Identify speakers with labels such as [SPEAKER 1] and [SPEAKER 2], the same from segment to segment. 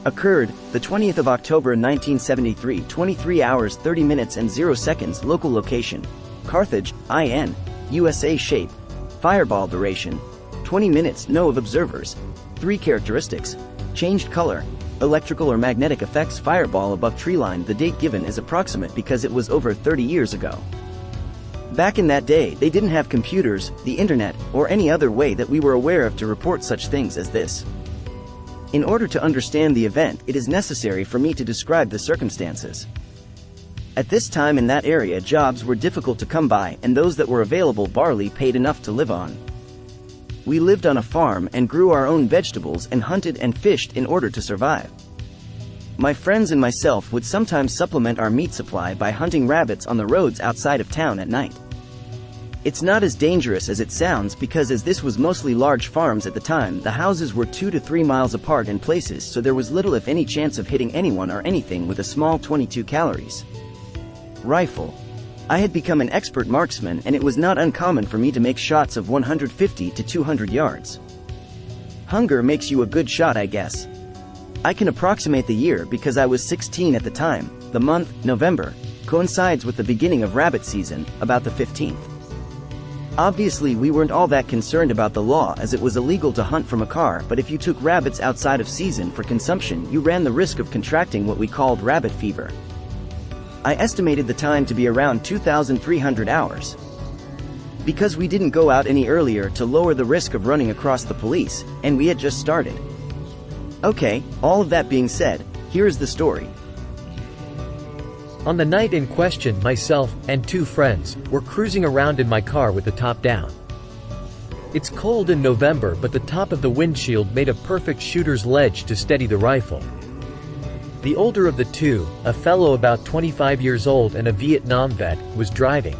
[SPEAKER 1] Occurred, the 20th of October 1973, 23 hours 30 minutes and 0 seconds. Local location: Carthage, IN, USA. Shape: fireball. Duration: 20 minutes. No of observers. 3 characteristics: changed color, electrical or magnetic effects. Fireball above tree line. The date given is approximate because it was over 30 years ago. Back in that day, they didn't have computers, the internet, or any other way that we were aware of to report such things as this. In order to understand the event, it is necessary for me to describe the circumstances. At this time in that area, jobs were difficult to come by, and those that were available barely paid enough to live on. We lived on a farm and grew our own vegetables and hunted and fished in order to survive. My friends and myself would sometimes supplement our meat supply by hunting rabbits on the roads outside of town at night. It's not as dangerous as it sounds because as this was mostly large farms at the time, the houses were 2 to 3 miles apart in places, so there was little if any chance of hitting anyone or anything with a small 22 calories rifle. I had become an expert marksman, and it was not uncommon for me to make shots of 150 to 200 yards. Hunger makes you a good shot, I guess. I can approximate the year because I was 16 at the time. The month, November, coincides with the beginning of rabbit season, about the 15th. Obviously we weren't all that concerned about the law as it was illegal to hunt from a car, but if you took rabbits outside of season for consumption, you ran the risk of contracting what we called rabbit fever. I estimated the time to be around 2,300 hours. Because we didn't go out any earlier to lower the risk of running across the police, and we had just started. Okay, all of that being said, here is the story.
[SPEAKER 2] On the night in question, myself and 2 friends were cruising around in my car with the top down. It's cold in November, but the top of the windshield made a perfect shooter's ledge to steady the rifle. The older of the 2, a fellow about 25 years old and a Vietnam vet, was driving.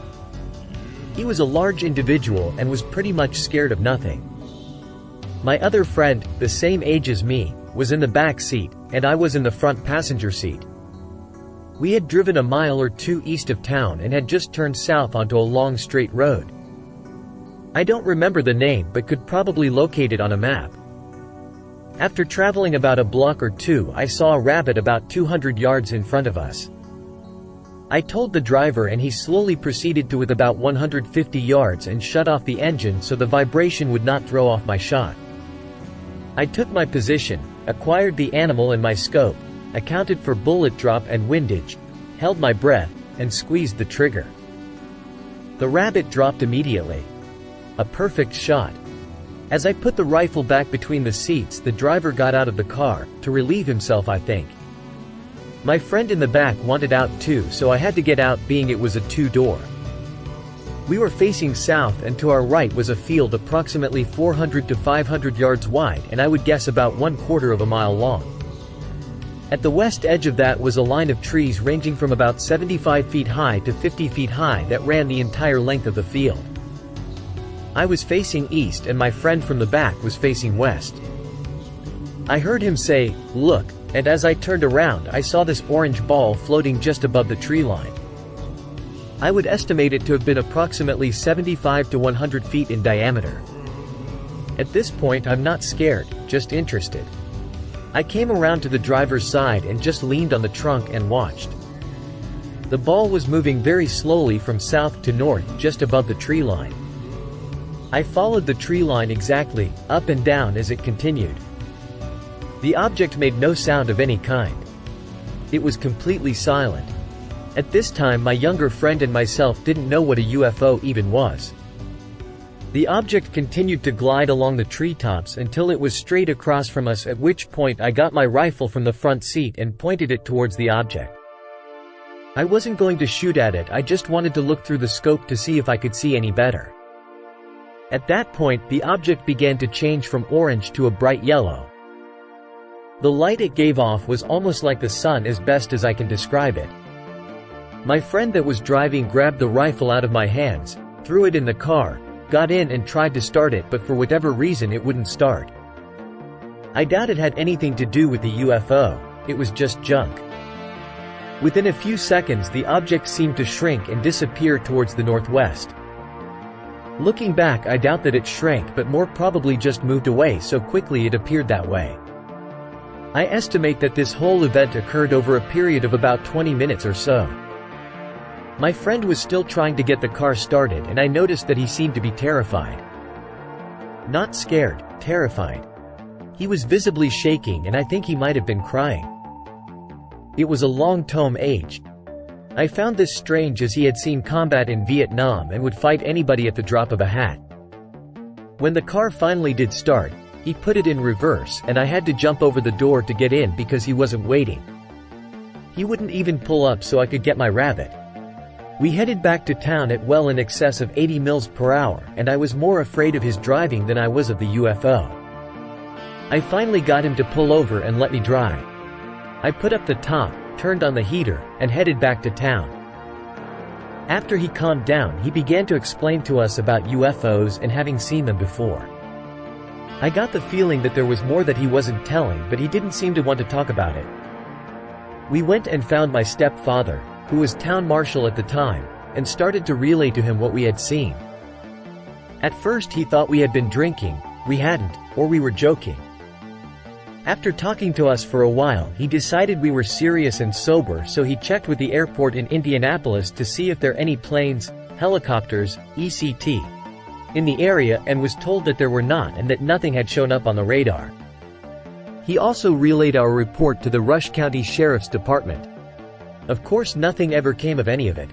[SPEAKER 2] He was a large individual and was pretty much scared of nothing. My other friend, the same age as me, was in the back seat, and I was in the front passenger seat. We had driven a mile or 2 east of town and had just turned south onto a long straight road. I don't remember the name but could probably locate it on a map. After traveling about a block or 2, I saw a rabbit about 200 yards in front of us. I told the driver and he slowly proceeded to with about 150 yards and shut off the engine so the vibration would not throw off my shot. I took my position, acquired the animal in my scope, accounted for bullet drop and windage, held my breath, and squeezed the trigger. The rabbit dropped immediately. A perfect shot. As I put the rifle back between the seats, the driver got out of the car, to relieve himself, I think. My friend in the back wanted out too, so I had to get out, being it was a 2-door. We were facing south, and to our right was a field approximately 400 to 500 yards wide and I would guess about 1/4 of a mile long. At the west edge of that was a line of trees ranging from about 75 feet high to 50 feet high that ran the entire length of the field. I was facing east and my friend from the back was facing west. I heard him say, "Look," and as I turned around I saw this orange ball floating just above the tree line. I would estimate it to have been approximately 75 to 100 feet in diameter. At this point I'm not scared, just interested. I came around to the driver's side and just leaned on the trunk and watched. The ball was moving very slowly from south to north just above the tree line. I followed the tree line exactly, up and down as it continued. The object made no sound of any kind. It was completely silent. At this time my younger friend and myself didn't know what a UFO even was. The object continued to glide along the treetops until it was straight across from us, at which point I got my rifle from the front seat and pointed it towards the object. I wasn't going to shoot at it, I just wanted to look through the scope to see if I could see any better. At that point the object began to change from orange to a bright yellow. The light it gave off was almost like the sun, as best as I can describe it. My friend that was driving grabbed the rifle out of my hands, threw it in the car, got in and tried to start it, but for whatever reason it wouldn't start. I doubt it had anything to do with the UFO. it was just junk. Within a few seconds the object seemed to shrink and disappear towards the northwest. Looking back, I doubt that it shrank, but more probably just moved away so quickly it appeared that way. I estimate that this whole event occurred over a period of about 20 minutes or so. My friend was still trying to get the car started and I noticed that he seemed to be terrified. Not scared, terrified. He was visibly shaking and I think he might have been crying. It was a long tome age. I found this strange as he had seen combat in Vietnam and would fight anybody at the drop of a hat. When the car finally did start, he put it in reverse and I had to jump over the door to get in because he wasn't waiting. He wouldn't even pull up so I could get my rabbit. We headed back to town at well in excess of 80 miles per hour and I was more afraid of his driving than I was of the UFO. I finally got him to pull over and let me drive. I put up the top, turned on the heater, and headed back to town. After he calmed down, he began to explain to us about UFOs and having seen them before. I got the feeling that there was more that he wasn't telling, but he didn't seem to want to talk about it. We went and found my stepfather, who was town marshal at the time, and started to relay to him what we had seen. At first he thought we had been drinking, we hadn't, or we were joking. After talking to us for a while, he decided we were serious and sober, so he checked with the airport in Indianapolis to see if there are any planes, helicopters, etc. in the area and was told that there were not and that nothing had shown up on the radar. He also relayed our report to the Rush County Sheriff's Department. Of course, nothing ever came of any of it.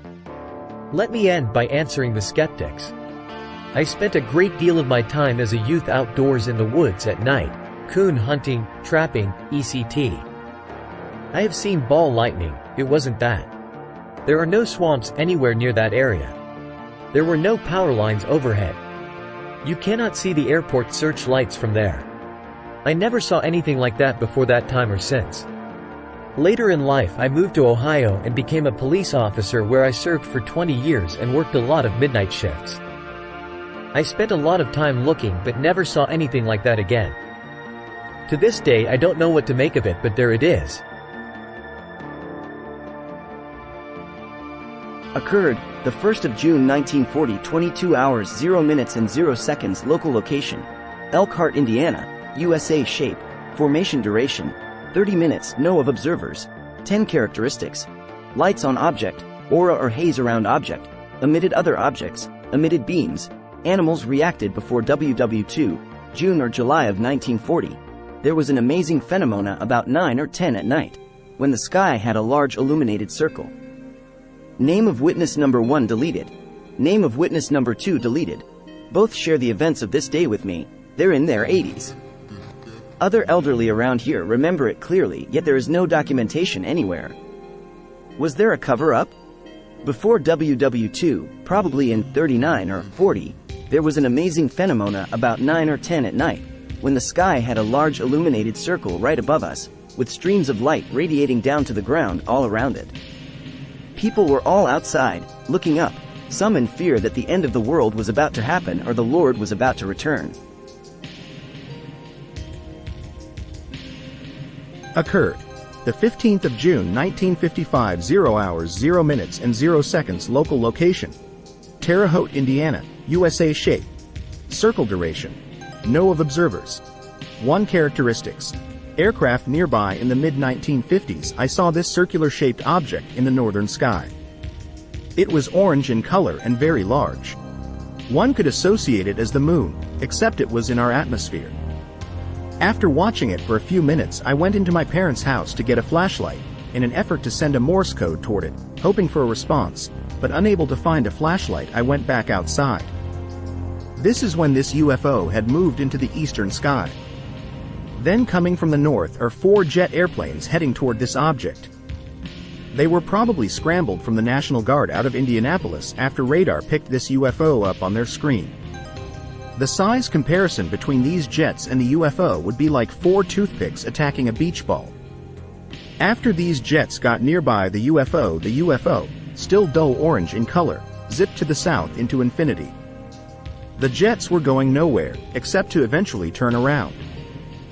[SPEAKER 2] Let me end by answering the skeptics. I spent a great deal of my time as a youth outdoors in the woods at night, coon hunting, trapping, etc. I have seen ball lightning, it wasn't that. There are no swamps anywhere near that area. There were no power lines overhead. You cannot see the airport searchlights from there. I never saw anything like that before that time or since. Later in life I moved to Ohio and became a police officer where I served for 20 years and worked a lot of midnight shifts. I spent a lot of time looking but never saw anything like that again. To this day I don't know what to make of it, but there it is.
[SPEAKER 1] Occurred, the 1st of June 1940, 22 hours 0 minutes and 0 seconds. Local location, Elkhart, Indiana, USA. Shape, formation duration, 30 minutes. No of observers. 10 characteristics. Lights on object, aura or haze around object, emitted other objects, emitted beams. Animals reacted before WW2, June or July of 1940. There was an amazing phenomena about 9 or 10 at night, when the sky had a large illuminated circle. Name of witness number 1 deleted. Name of witness number 2 deleted. Both share the events of this day with me, they're in their 80s. Other elderly around here remember it clearly, yet there is no documentation anywhere. Was there a cover-up? Before WW2, probably in 39 or 40, there was an amazing phenomena about 9 or 10 at night, when the sky had a large illuminated circle right above us, with streams of light radiating down to the ground all around it. People were all outside, looking up, some in fear that the end of the world was about to happen or the Lord was about to return.
[SPEAKER 3] Occurred, the 15th of June 1955, 0 hours 0 minutes and 0 seconds. Local location, Terre Haute, Indiana, USA. Shape, circle duration, no of observers. 1 characteristics. Aircraft nearby. In the mid-1950s I saw this circular-shaped object in the northern sky. It was orange in color and very large. One could associate it as the moon, except it was in our atmosphere. After watching it for a few minutes I went into my parents' house to get a flashlight, in an effort to send a Morse code toward it, hoping for a response, but unable to find a flashlight I went back outside. This is when this UFO had moved into the eastern sky. Then coming from the north are 4 jet airplanes heading toward this object. They were probably scrambled from the National Guard out of Indianapolis after radar picked this UFO up on their screen. The size comparison between these jets and the UFO would be like 4 toothpicks attacking a beach ball. After these jets got nearby the UFO, still dull orange in color, zipped to the south into infinity. The jets were going nowhere, except to eventually turn around.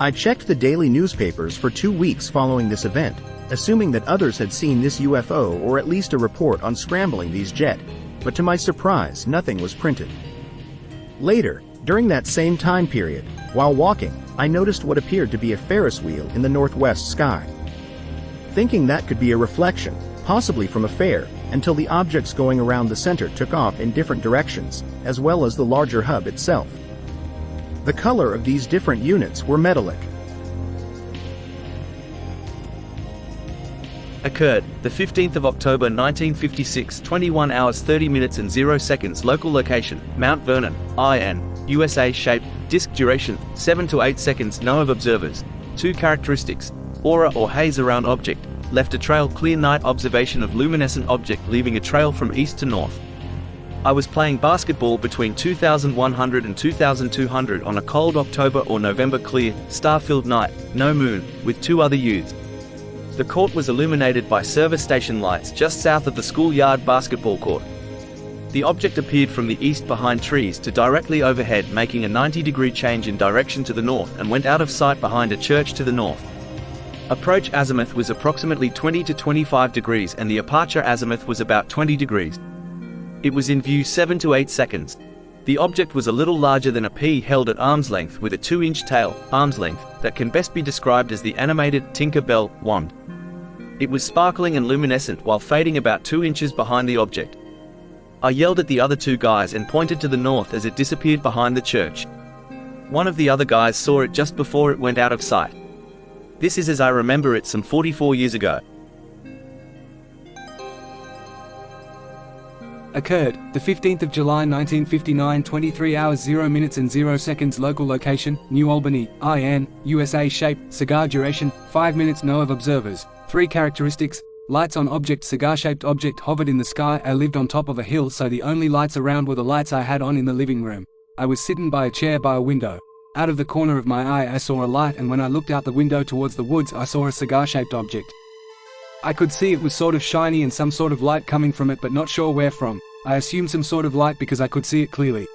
[SPEAKER 3] I checked the daily newspapers for 2 weeks following this event, assuming that others had seen this UFO or at least a report on scrambling these jet, but to my surprise, nothing was printed. Later, during that same time period, while walking, I noticed what appeared to be a Ferris wheel in the northwest sky. Thinking that could be a reflection, possibly from a fair, until the objects going around the center took off in different directions, as well as the larger hub itself. The color of these different units were metallic.
[SPEAKER 4] Occurred, the 15th of October 1956, 21 hours 30 minutes and 0 seconds. Local location, Mount Vernon, IN, USA. Shape, disk duration, 7 to 8 seconds. No of observers. 2 characteristics, aura or haze around object, left a trail. Clear night observation of luminescent object leaving a trail from east to north. I was playing basketball between 2100 and 2200 on a cold October or November clear, star-filled night, no moon, with 2 other youths. The court was illuminated by service station lights just south of the schoolyard basketball court. The object appeared from the east behind trees to directly overhead, making a 90-degree change in direction to the north, and went out of sight behind a church to the north. Approach azimuth was approximately 20 to 25 degrees and the departure azimuth was about 20 degrees. It was in view 7 to 8 seconds. The object was a little larger than a pea held at arm's length with a 2-inch tail, arm's length, that can best be described as the animated Tinker Bell wand. It was sparkling and luminescent while fading about 2 inches behind the object. I yelled at the other 2 guys and pointed to the north as it disappeared behind the church. One of the other guys saw it just before it went out of sight. This is as I remember it some 44 years ago.
[SPEAKER 5] Occurred, the 15th of July 1959, 23 hours 0 minutes and 0 seconds. Local location, New Albany, IN, USA. Shape, cigar duration, 5 minutes. No of observers. 3 characteristics, lights on object. Cigar-shaped object hovered in the sky. I lived on top of a hill, so the only lights around were the lights I had on in the living room. I was sitting by a chair by a window. Out of the corner of my eye I saw a light, and when I looked out the window towards the woods I saw a cigar-shaped object. I could see it was sort of shiny and some sort of light coming from it, but not sure where from. I assumed some sort of light because I could see it clearly.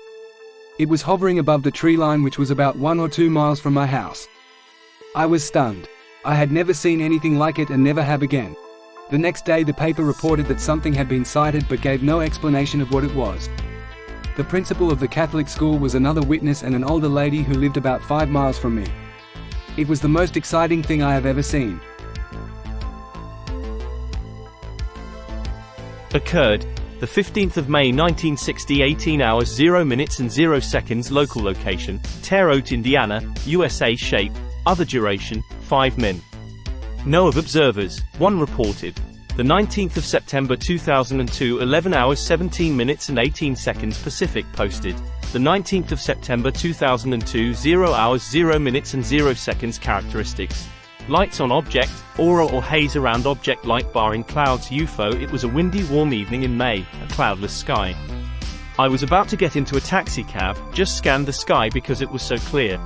[SPEAKER 5] It was hovering above the tree line, which was about 1 or 2 miles from my house. I was stunned. I had never seen anything like it and never have again. The next day the paper reported that something had been sighted but gave no explanation of what it was. The principal of the Catholic school was another witness and an older lady who lived about 5 miles from me. It was the most exciting thing I have ever seen.
[SPEAKER 6] Occurred, the 15th of May 1960, 18 hours 0 minutes and 0 seconds. Local location, Terre Haute, Indiana, USA. Shape, other duration, 5 min. No of observers, 1 reported. The 19th of September 2002, 11 hours 17 minutes and 18 seconds Pacific. Posted. The 19th of September 2002, 0 hours 0 minutes and 0 seconds. Characteristics, lights on object, aura or haze around object, light barring clouds. UFO. It was a windy, warm evening in May, a cloudless sky. I was about to get into a taxi cab, just scanned the sky because it was so clear.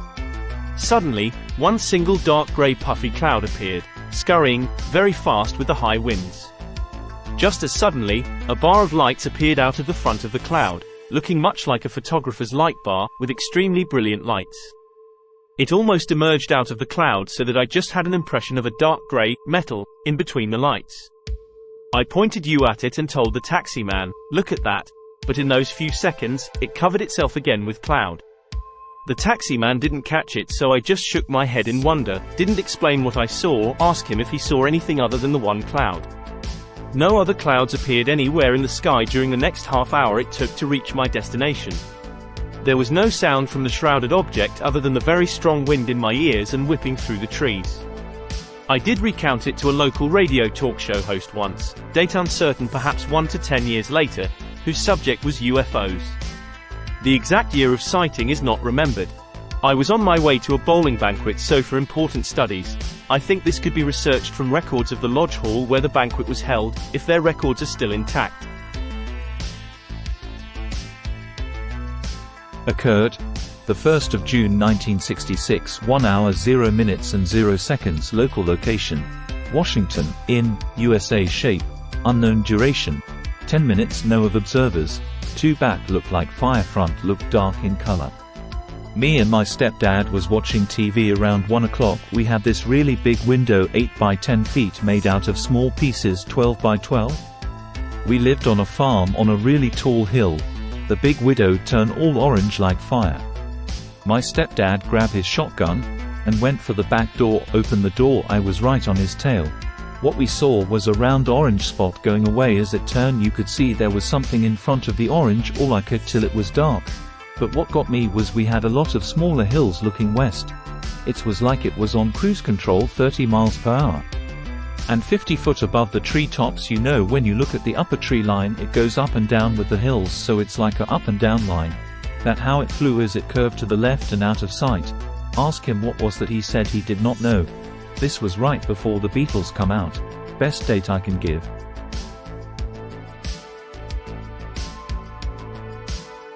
[SPEAKER 6] Suddenly, one single dark grey puffy cloud appeared, scurrying very fast with the high winds. Just as suddenly, a bar of lights appeared out of the front of the cloud, looking much like a photographer's light bar, with extremely brilliant lights. It almost emerged out of the cloud so that I just had an impression of a dark grey metal in between the lights. I pointed you at it and told the taxi man, "Look at that," but in those few seconds, it covered itself again with cloud. The taxi man didn't catch it, so I just shook my head in wonder, didn't explain what I saw, asked him if he saw anything other than the one cloud. No other clouds appeared anywhere in the sky during the next half hour it took to reach my destination. There was no sound from the shrouded object other than the very strong wind in my ears and whipping through the trees. I did recount it to a local radio talk show host once, date uncertain, perhaps 1 to 10 years later, whose subject was UFOs. The exact year of sighting is not remembered. I was on my way to a bowling banquet, so for important studies, I think this could be researched from records of the lodge hall where the banquet was held, if their records are still intact.
[SPEAKER 7] Occurred, the 1st of June 1966, 1 hour 0 minutes and 0 seconds. Local location, Washington, in, USA. Shape, unknown duration, 10 minutes. No of observers. 2 back looked like fire, front looked dark in color. Me and my stepdad was watching TV around 1 o'clock. We had this really big window 8 by 10 feet made out of small pieces 12 by 12. We lived on a farm on a really tall hill. The big window turned all orange like fire. My stepdad grabbed his shotgun and went for the back door, opened the door. I was right on his tail. What we saw was a round orange spot going away. As it turned, you could see there was something in front of the orange, all I could till it was dark. But what got me was we had a lot of smaller hills looking west. It was like it was on cruise control 30 miles per hour. And 50 foot above the tree tops. You know, when you look at the upper tree line, it goes up and down with the hills, so it's like a up and down line. That how it flew as it curved to the left and out of sight. Ask him what was that, he said he did not know. This was right before the Beatles come out. Best date I can give.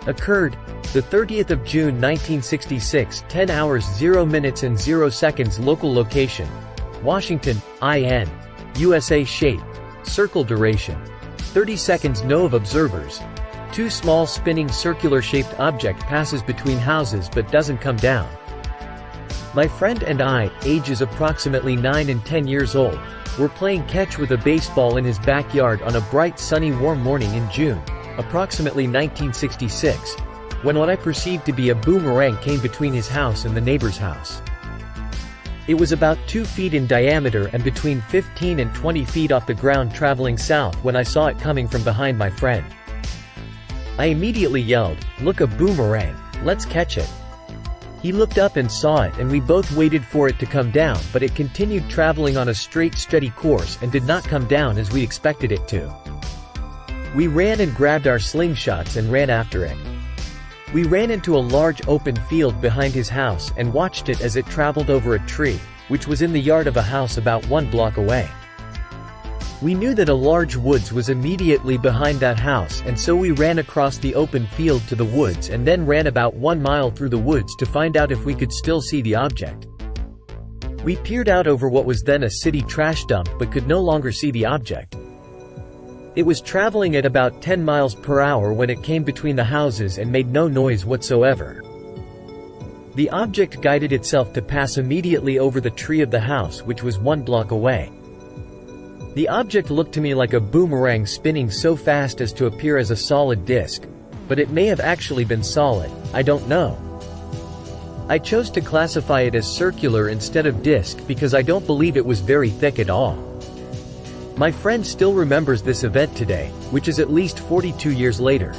[SPEAKER 2] Occurred the 30th of June 1966, 10 hours 0 minutes and 0 seconds. Local location: Washington, IN, USA. Shape: circle. Duration: 30 seconds. No of observers. Two small spinning circular-shaped object passes between houses but doesn't come down. My friend and I, ages approximately 9 and 10 years old, were playing catch with a baseball in his backyard on a bright sunny warm morning in June, approximately 1966, when what I perceived to be a boomerang came between his house and the neighbor's house. It was about 2 feet in diameter and between 15 and 20 feet off the ground, traveling south when I saw it coming from behind my friend. I immediately yelled, "Look, a boomerang, let's catch it." He looked up and saw it, and we both waited for it to come down, but it continued traveling on a straight, steady course and did not come down as we expected it to. We ran and grabbed our slingshots and ran after it. We ran into a large open field behind his house and watched it as it traveled over a tree, which was in the yard of a house about 1 block away. We knew that a large woods was immediately behind that house, and so we ran across the open field to the woods and then ran about 1 mile through the woods to find out if we could still see the object. We peered out over what was then a city trash dump but could no longer see the object. It was traveling at about 10 miles per hour when it came between the houses and made no noise whatsoever. The object guided itself to pass immediately over the tree of the house, which was 1 block away. The object looked to me like a boomerang spinning so fast as to appear as a solid disc. But it may have actually been solid, I don't know. I chose to classify it as circular instead of disc because I don't believe it was very thick at all. My friend still remembers this event today, which is at least 42 years later.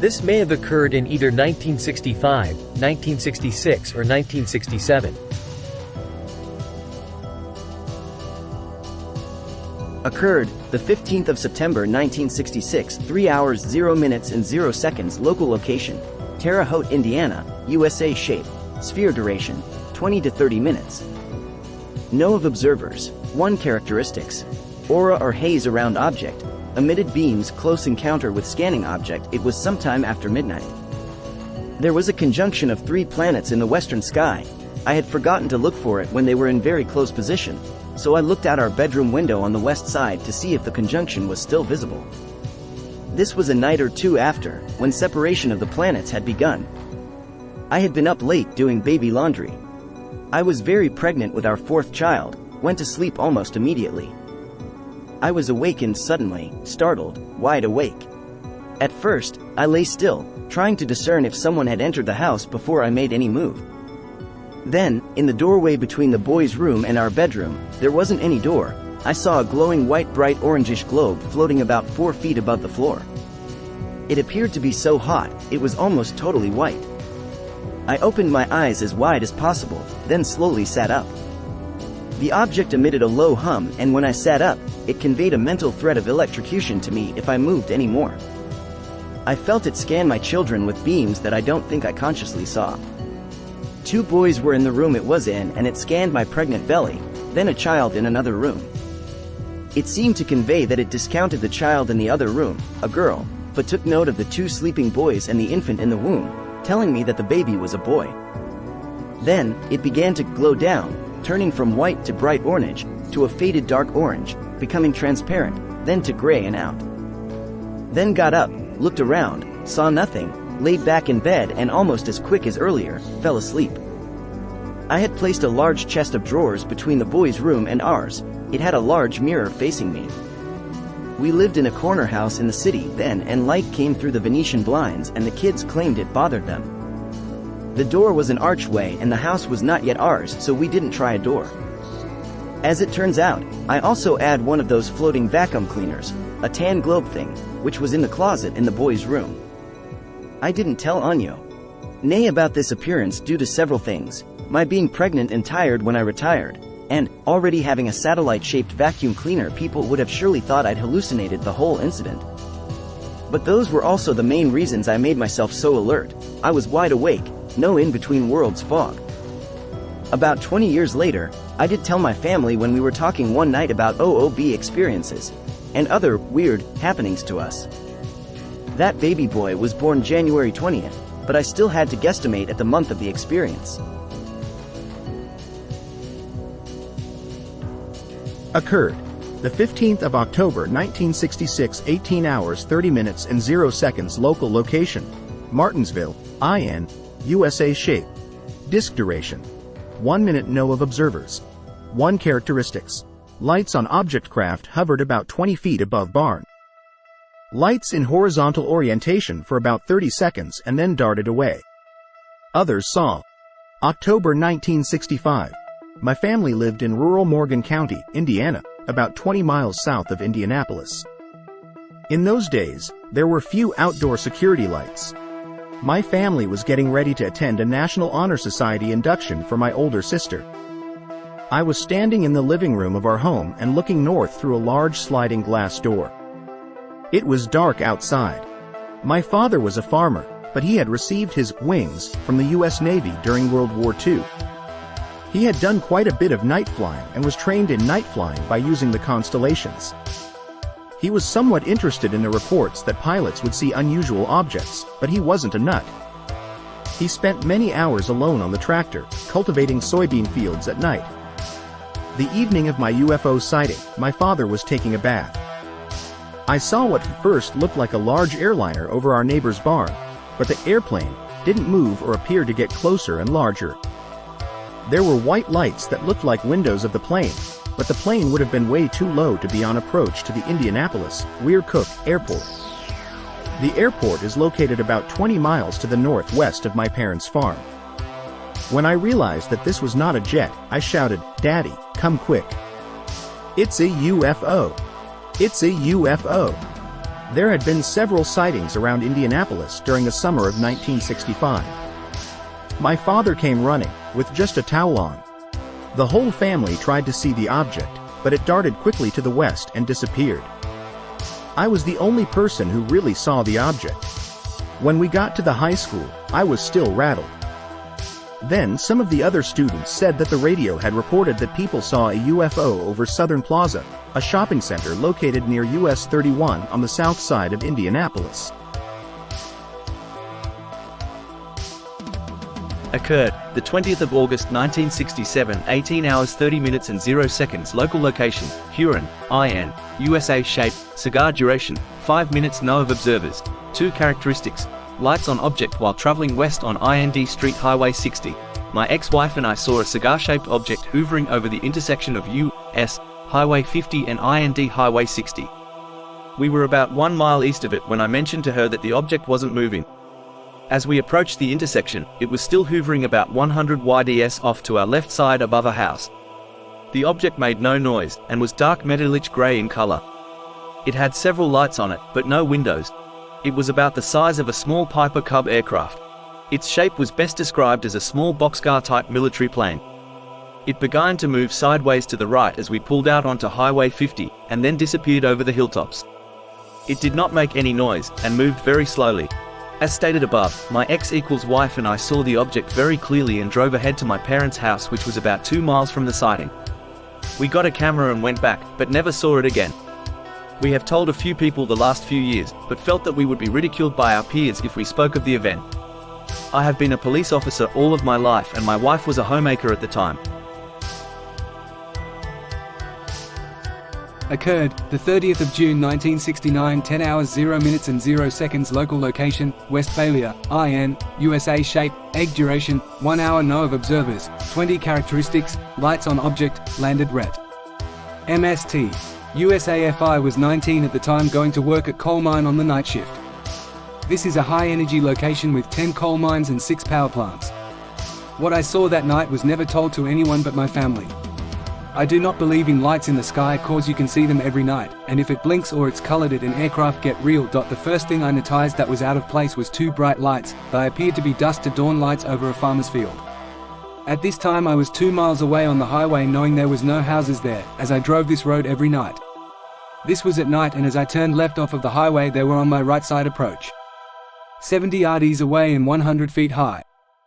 [SPEAKER 2] This may have occurred in either 1965, 1966 or 1967.
[SPEAKER 1] Occurred the 15th of September 1966, 3 hours 0 minutes and 0 seconds. Local location: Terre Haute, Indiana, USA. Shape: sphere. Duration: 20 to 30 minutes. No of observers. 1 characteristics: aura or haze around object. Emitted beams. Close encounter with scanning object. It was sometime after midnight. There was a conjunction of 3 planets in the western sky. I had forgotten to look for it when they were in very close position, so I looked out our bedroom window on the west side to see if the conjunction was still visible. This was a night or two after, when separation of the planets had begun. I had been up late doing baby laundry. I was very pregnant with our 4th child, went to sleep almost immediately. I was awakened suddenly, startled, wide awake. At first, I lay still, trying to discern if someone had entered the house before I made any move. Then, in the doorway between the boys' room and our bedroom, there wasn't any door. I saw a glowing white bright orangish globe floating about 4 feet above the floor. It appeared to be so hot, it was almost totally white. I opened my eyes as wide as possible, then slowly sat up. The object emitted a low hum, and when I sat up, it conveyed a mental threat of electrocution to me if I moved any more. I felt it scan my children with beams that I don't think I consciously saw. 2 boys were in the room it was in, and it scanned my pregnant belly, then a child in another room. It seemed to convey that it discounted the child in the other room, a girl, but took note of the 2 sleeping boys and the infant in the womb, telling me that the baby was a boy. Then, it began to glow down, turning from white to bright orange, to a faded dark orange, becoming transparent, then to gray and out. Then got up, looked around, saw nothing, laid back in bed and almost as quick as earlier, fell asleep. I had placed a large chest of drawers between the boys' room and ours. It had a large mirror facing me. We lived in a corner house in the city then, and light came through the Venetian blinds, and the kids claimed it bothered them. The door was an archway and the house was not yet ours, so we didn't try a door. As it turns out, I also had one of those floating vacuum cleaners, a tan globe thing, which was in the closet in the boys' room. I didn't tell Anyo Nay about this appearance due to several things: my being pregnant and tired when I retired, and already having a satellite-shaped vacuum cleaner. People would have surely thought I'd hallucinated the whole incident. But those were also the main reasons I made myself so alert. I was wide awake, no in-between worlds fog. About 20 years later, I did tell my family when we were talking one night about OOB experiences and other weird happenings to us. That baby boy was born January 20th, but I still had to guesstimate at the month of the experience.
[SPEAKER 3] Occurred the 15th of October 1966, 18 hours 30 minutes and 0 seconds. Local location: Martinsville, IN, USA. Shape: disk duration 1 minute. No of observers. 1 characteristics: lights on object craft hovered about 20 feet above barn. Lights in horizontal orientation for about 30 seconds and then darted away. Others saw. October 1965. My family lived in rural Morgan County, Indiana, about 20 miles south of Indianapolis. In those days, there were few outdoor security lights. My family was getting ready to attend a National Honor Society induction for my older sister. I was standing in the living room of our home and looking north through a large sliding glass door. It was dark outside. My father was a farmer, but he had received his wings from the U.S. Navy during World War II. He had done quite a bit of night flying and was trained in night flying by using the constellations. He was somewhat interested in the reports that pilots would see unusual objects, but he wasn't a nut. He spent many hours alone on the tractor, cultivating soybean fields at night. The evening of my UFO sighting, my father was taking a bath. I saw what first looked like a large airliner over our neighbor's barn, but the airplane didn't move or appeared to get closer and larger. There were white lights that looked like windows of the plane, but the plane would have been way too low to be on approach to the Indianapolis, Weir-Cook Airport. The airport is located about 20 miles to the northwest of my parents' farm. When I realized that this was not a jet, I shouted, "Daddy, come quick. It's a UFO. It's a UFO." There had been several sightings around Indianapolis during the summer of 1965. My father came running, with just a towel on. The whole family tried to see the object, but it darted quickly to the west and disappeared. I was the only person who really saw the object. When we got to the high school, I was still rattled. Then some of the other students said that the radio had reported that people saw a UFO over Southern Plaza, a shopping center located near US 31 on the south side of Indianapolis.
[SPEAKER 4] Occurred the 20th of August 1967, 18 hours 30 minutes and 0 seconds. Local location: Huron, IN, USA. Shape: cigar duration 5 minutes. No of observers. 2 characteristics: lights on object while traveling west on IND Street Highway 60. My ex-wife and I saw a cigar-shaped object hovering over the intersection of US Highway 50 and IND Highway 60. We were about 1 mile east of it when I mentioned to her that the object wasn't moving. As we approached the intersection, it was still hovering about 100 YDS off to our left side above a house. The object made no noise, and was dark metallic grey in color. It had several lights on it, but no windows. It was about the size of a small Piper Cub aircraft. Its shape was best described as a small boxcar-type military plane. It began to move sideways to the right as we pulled out onto Highway 50, and then disappeared over the hilltops. It did not make any noise, and moved very slowly. As stated above, my ex-wife and I saw the object very clearly and drove ahead to my parents' house, which was about 2 miles from the sighting. We got a camera and went back, but never saw it again. We have told a few people the last few years, but felt that we would be ridiculed by our peers if we spoke of the event. I have been a police officer all of my life, and my wife was a homemaker at the time.
[SPEAKER 5] Occurred, the 30th of June 1969, 10 hours 0 minutes and 0 seconds. Local location, Westphalia, IN, USA. Shape, egg duration, 1 hour. No of observers, 20 characteristics, lights on object, landed ret. MST. USAFI was 19 at the time, going to work at coal mine on the night shift. This is a high-energy location with 10 coal mines and 6 power plants. What I saw that night was never told to anyone but my family. I do not believe in lights in the sky cause you can see them every night, and if it blinks or it's colored it an aircraft get real. The first thing I noticed that was out of place was 2 bright lights, they appeared to be dusk to dawn lights over a farmer's field. At this time I was 2 miles away on the highway, knowing there was no houses there, as I drove this road every night. This was at night, and as I turned left off of the highway they were on my right side approach. 70 yards away and 100 feet high.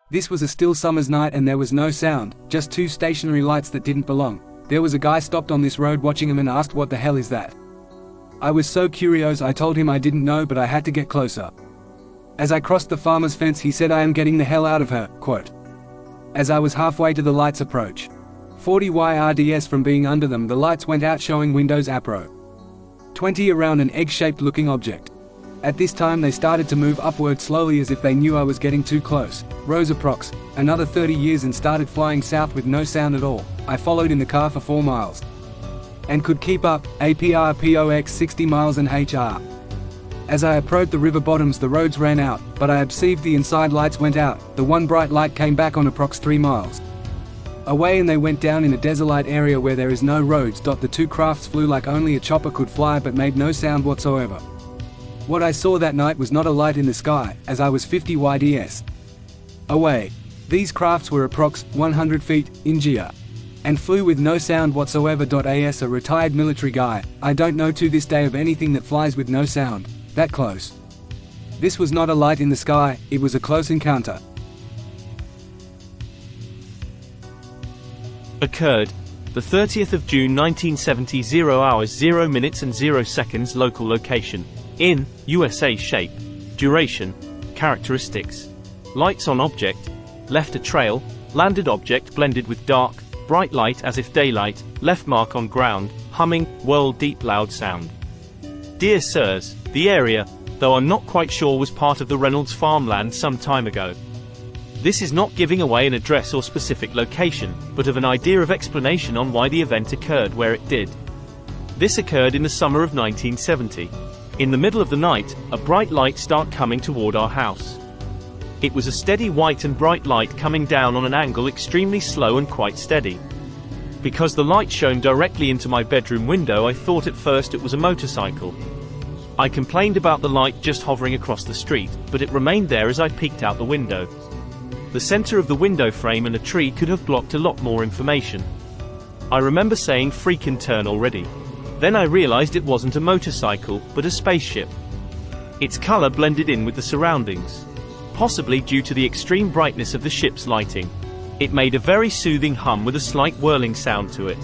[SPEAKER 5] This was a still summer's night and there was no sound, just 2 stationary lights that didn't belong. There was a guy stopped on this road watching him and asked what the hell is that. I was so curious I told him I didn't know, but I had to get closer. As I crossed the farmer's fence he said, "I am getting the hell out of her," quote. As I was halfway to the lights approach, 40 yards from being under them, the lights went out showing windows apro 20 around an egg-shaped looking object. At this time they started to move upward slowly as if they knew I was getting too close. Rose approx. Another 30 years and started flying south with no sound at all. I followed in the car for 4 miles. And could keep up, APRPOX 60 miles an HR. As I approached the river bottoms the roads ran out, but I observed the inside lights went out. The one bright light came back on approx 3 miles away and they went down in a desolate area where there is no roads. The 2 crafts flew like only a chopper could fly but made no sound whatsoever. What I saw that night was not a light in the sky, as I was 50 yards away. These crafts were approx 100 feet in GEA and flew with no sound whatsoever. As a retired military guy, I don't know to this day of anything that flies with no sound, that close. This was not a light in the sky, it was a close encounter.
[SPEAKER 6] Occurred, the 30th of June 1970, 0 hours 0 minutes and 0 seconds. Local location, in, USA. Shape, duration, characteristics, lights on object, left a trail, landed object blended with dark, bright light as if daylight, left mark on ground, humming, whirl, deep loud sound. Dear Sirs, the area, though I'm not quite sure, was part of the Reynolds farmland some time ago. This is not giving away an address or specific location, but of an idea of explanation on why the event occurred where it did. This occurred in the summer of 1970. In the middle of the night, a bright light started coming toward our house. It was a steady white and bright light coming down on an angle, extremely slow and quite steady. Because the light shone directly into my bedroom window, I thought at first it was a motorcycle. I complained about the light just hovering across the street, but it remained there as I peeked out the window. The center of the window frame and a tree could have blocked a lot more information. I remember saying freaking turn already. Then I realized it wasn't a motorcycle, but a spaceship. Its color blended in with the surroundings. Possibly due to the extreme brightness of the ship's lighting. It made a very soothing hum with a slight whirling sound to it.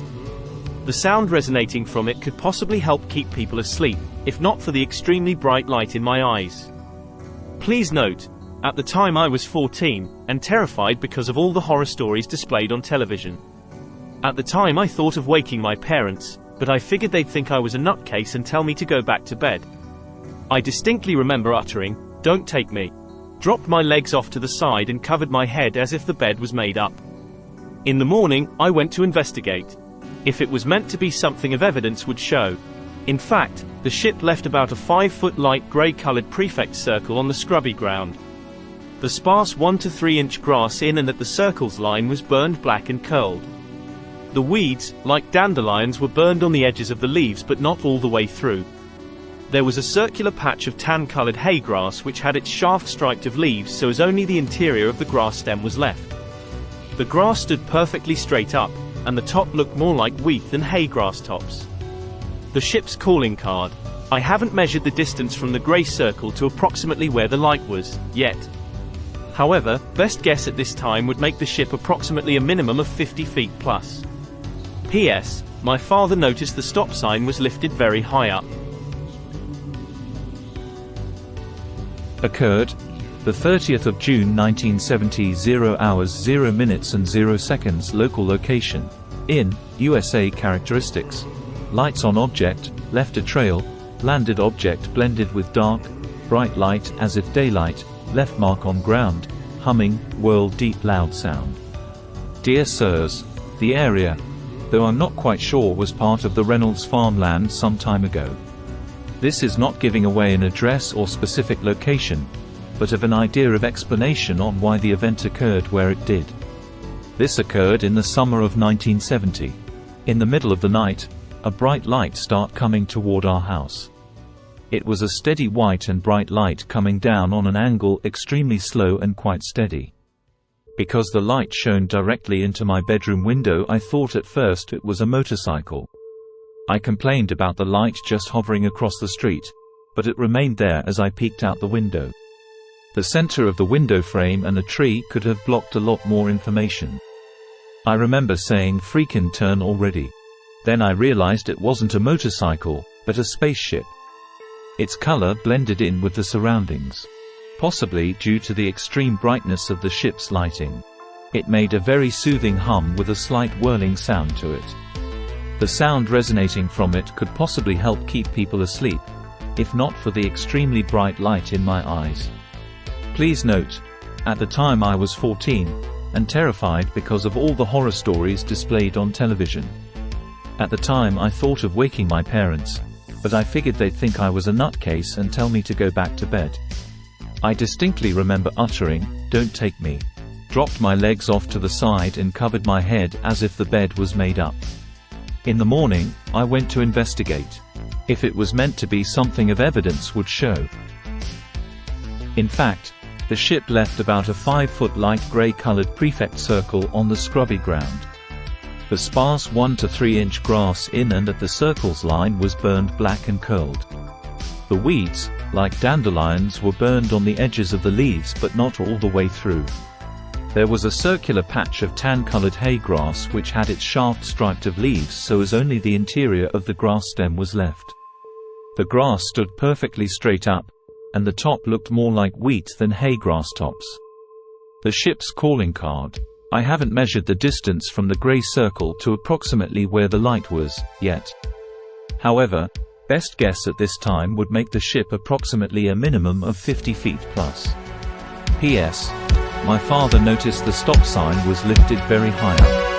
[SPEAKER 6] The sound resonating from it could possibly help keep people asleep, if not for the extremely bright light in my eyes. Please note, at the time I was 14, and terrified because of all the horror stories displayed on television. At the time I thought of waking my parents, but I figured they'd think I was a nutcase and tell me to go back to bed. I distinctly remember uttering, "Don't take me," dropped my legs off to the side and covered my head as if the bed was made up. In the morning, I went to investigate. If it was meant to be something of evidence would show. In fact, the ship left about a 5-foot light grey-colored prefect circle on the scrubby ground. The sparse 1 to 3 inch grass in and at the circle's line was burned black and curled. The weeds, like dandelions, were burned on the edges of the leaves but not all the way through. There was a circular patch of tan-colored hay grass which had its shaft striped of leaves so as only the interior of the grass stem was left. The grass stood perfectly straight up, and the top looked more like wheat than hay grass tops. The ship's calling card. I haven't measured the distance from the grey circle to approximately where the light was, yet. However, best guess at this time would make the ship approximately a minimum of 50 feet plus. P.S. My father noticed the stop sign was lifted very high up.
[SPEAKER 7] Occurred, the 30th of June 1970, 0 hours 0 minutes and 0 seconds. Local location, in, USA. Characteristics, Lights on object, left a trail, landed object blended with dark, bright light as if daylight, left mark on ground, humming, whirl deep loud sound. Dear Sirs, the area, though I'm not quite sure, was part of the Reynolds farmland some time ago. This is not giving away an address or specific location, but of an idea of explanation on why the event occurred where it did. This occurred in the summer of 1970. In the middle of the night, a bright light started coming toward our house. It was a steady white and bright light coming down on an angle, extremely slow and quite steady. Because the light shone directly into my bedroom window, I thought at first it was a motorcycle. I complained about the light just hovering across the street, but it remained there as I peeked out the window. The center of the window frame and a tree could have blocked a lot more information. I remember saying, "Freakin' turn already." Then I realized it wasn't a motorcycle, but a spaceship. Its color blended in with the surroundings. Possibly due to the extreme brightness of the ship's lighting. It made a very soothing hum with a slight whirling sound to it. The sound resonating from it could possibly help keep people asleep, if not for the extremely bright light in my eyes. Please note, at the time I was 14, and terrified because of all the horror stories displayed on television. At the time I thought of waking my parents, but I figured they'd think I was a nutcase and tell me to go back to bed. I distinctly remember uttering, "Don't take me," dropped my legs off to the side and covered my head as if the bed was made up. In the morning, I went to investigate. If it was meant to be something of evidence would show. In fact, the ship left about a 5-foot light gray-colored prefect circle on the scrubby ground. The sparse 1 to 3 inch grass in and at the circle's line was burned black and curled. The weeds, like dandelions, were burned on the edges of the leaves but not all the way through. There was a circular patch of tan-colored hay grass which had its shaft striped of leaves so as only the interior of the grass stem was left. The grass stood perfectly straight up, and the top looked more like wheat than hay grass tops. The ship's calling card. I haven't measured the distance from the gray circle to approximately where the light was, yet. However, best guess at this time would make the ship approximately a minimum of 50 feet plus. P.S. My father noticed the stop sign was lifted very high up.